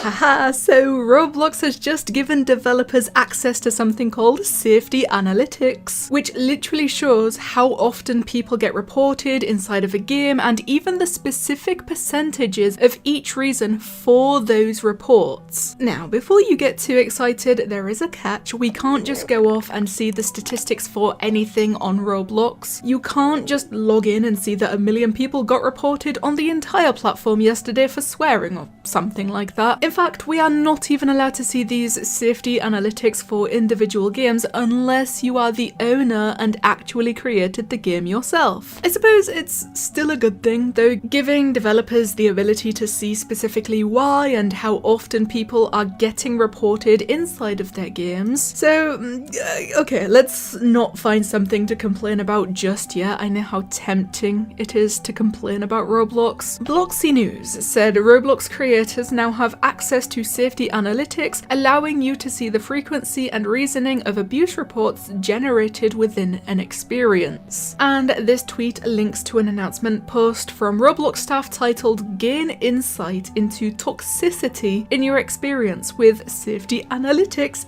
Haha, so Roblox has just given developers access to something called safety analytics, which literally shows how often people get reported inside of a game and even the specific percentages of each reason for those reports. Now, before you get too excited, there is a catch. We can't just go off and see the statistics for anything on Roblox. You can't just log in and see that 1 million people got reported on the entire platform yesterday for swearing or something like that. In fact, we are not even allowed to see these safety analytics for individual games unless you are the owner and actually created the game yourself. I suppose it's still a good thing, though, giving developers the ability to see specifically why and how often people are getting reported inside of their games. So, okay, let's not find something to complain about just yet. I know how tempting it is to complain about Roblox. Bloxy News said Roblox creators now have access to safety analytics, allowing you to see the frequency and reasoning of abuse reports generated within an experience. And this tweet links to an announcement post from Roblox staff titled "Gain Insight into Toxicity in Your Experience with Safety Analytics!"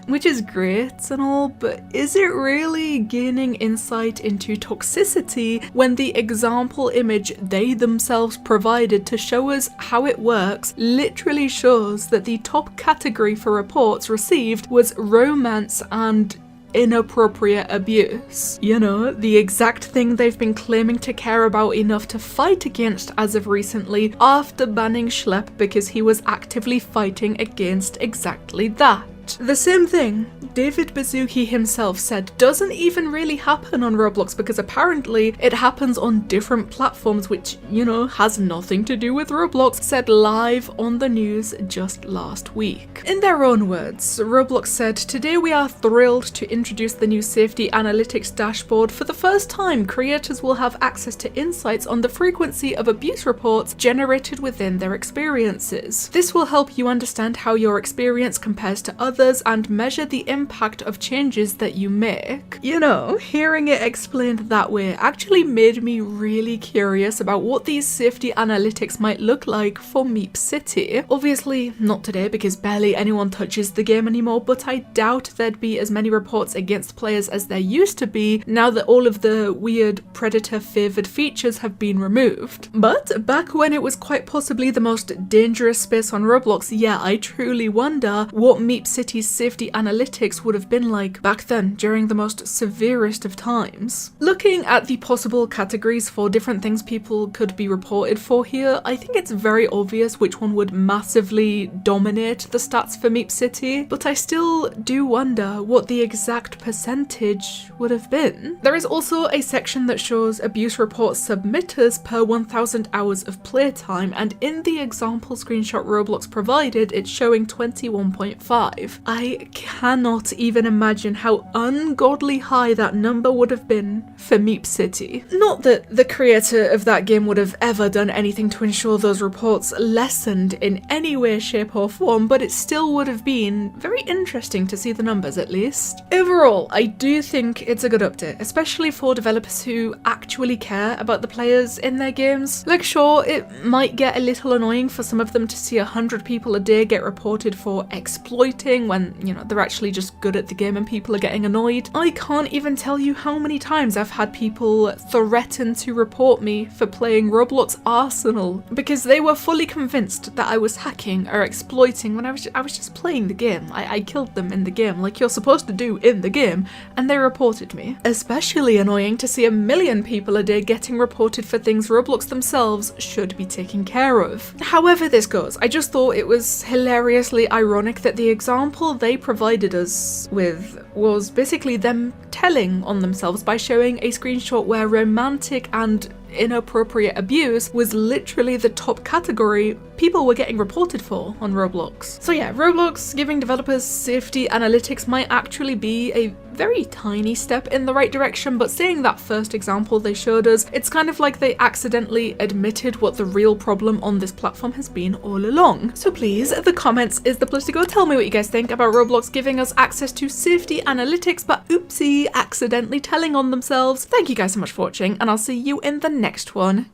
Which is great and all, but is it really gaining insight into toxicity when the example image they themselves provided to show us how it works literally shows that the top category for reports received was romance and inappropriate abuse? You know, the exact thing they've been claiming to care about enough to fight against as of recently after banning Schlepp because he was actively fighting against exactly that. The same thing David Baszucki himself said doesn't even really happen on Roblox because apparently it happens on different platforms, which, you know, has nothing to do with Roblox, said live on the news just last week. In their own words, Roblox said, "Today we are thrilled to introduce the new safety analytics dashboard. For the first time, creators will have access to insights on the frequency of abuse reports generated within their experiences. This will help you understand how your experience compares to others and measure the impact of changes that you make." You know, hearing it explained that way actually made me really curious about what these safety analytics might look like for Meep City. Obviously not today because barely anyone touches the game anymore, but I doubt there'd be as many reports against players as there used to be now that all of the weird predator favoured features have been removed. But back when it was quite possibly the most dangerous space on Roblox, yeah, I truly wonder what Meep City's safety analytics would have been like back then during the most severest of times. Looking at the possible categories for different things people could be reported for here, I think it's very obvious which one would massively dominate the stats for Meep City, but I still do wonder what the exact percentage would have been. There is also a section that shows abuse report submitters per 1,000 hours of playtime, and in the example screenshot Roblox provided, it's showing 21.5. I cannot even imagine how ungodly high that number would have been for Meep City. Not that the creator of that game would have ever done anything to ensure those reports lessened in any way, shape or form, but it still would have been very interesting to see the numbers at least. Overall, I do think it's a good update, especially for developers who actually care about the players in their games. Like, sure, it might get a little annoying for some of them to see 100 people a day get reported for exploiting when, you know, they're actually just good at the game and people are getting annoyed. I can't even tell you how many times I've had people threaten to report me for playing Roblox Arsenal because they were fully convinced that I was hacking or exploiting when I was just playing the game. I killed them in the game like you're supposed to do in the game, and they reported me. Especially annoying to see 1 million people a day getting reported for things Roblox themselves should be taking care of. However this goes, I just thought it was hilariously ironic that the example they provided us with was basically them telling on themselves by showing a screenshot where romantic and inappropriate abuse was literally the top category people were getting reported for on Roblox. So yeah, Roblox giving developers safety analytics might actually be a very tiny step in the right direction, but seeing that first example they showed us, it's kind of like they accidentally admitted what the real problem on this platform has been all along. So please, the comments is the place to go. Tell me what you guys think about Roblox giving us access to safety analytics, but oopsie, accidentally telling on themselves. Thank you guys so much for watching, and I'll see you in the next one.